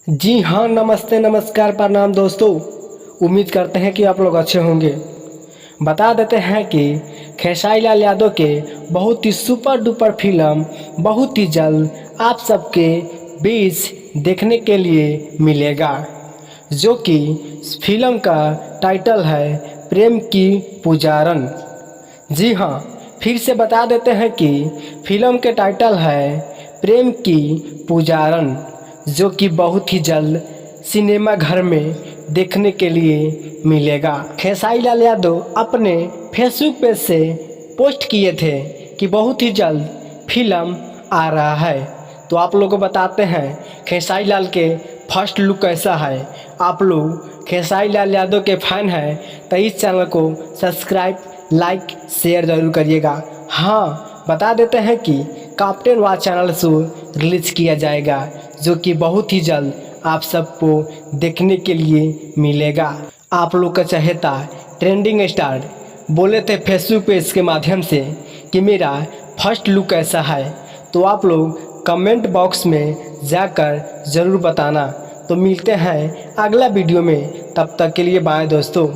जी हाँ, नमस्ते, नमस्कार, प्रणाम दोस्तों। उम्मीद करते हैं कि आप लोग अच्छे होंगे। बता देते हैं कि खेसारी लाल यादव के बहुत ही सुपर डुपर फिल्म बहुत ही जल्द आप सबके बीच देखने के लिए मिलेगा, जो कि फिल्म का टाइटल है प्रेम की पुजारन। जी हाँ, फिर से बता देते हैं कि फिल्म के टाइटल है प्रेम की पुजारन, जो कि बहुत ही जल्द सिनेमा घर में देखने के लिए मिलेगा। खेसारी लाल यादव अपने फेसबुक पेज से पोस्ट किए थे कि बहुत ही जल्द फिल्म आ रहा है। तो आप लोगों को बताते हैं खेसारी लाल के फर्स्ट लुक कैसा है। आप लोग खेसारी लाल यादव के फैन हैं तो इस चैनल को सब्सक्राइब, लाइक, शेयर ज़रूर करिएगा। हाँ, बता देते हैं कि कैप्टन वार चैनल से रिलीज़ किया जाएगा, जो कि बहुत ही जल्द आप सबको देखने के लिए मिलेगा। आप लोग का चहेता ट्रेंडिंग स्टार बोले थे फेसबुक पेज के माध्यम से कि मेरा फर्स्ट लुक कैसा है, तो आप लोग कमेंट बॉक्स में जाकर ज़रूर बताना। तो मिलते हैं अगला वीडियो में, तब तक के लिए बाय दोस्तों।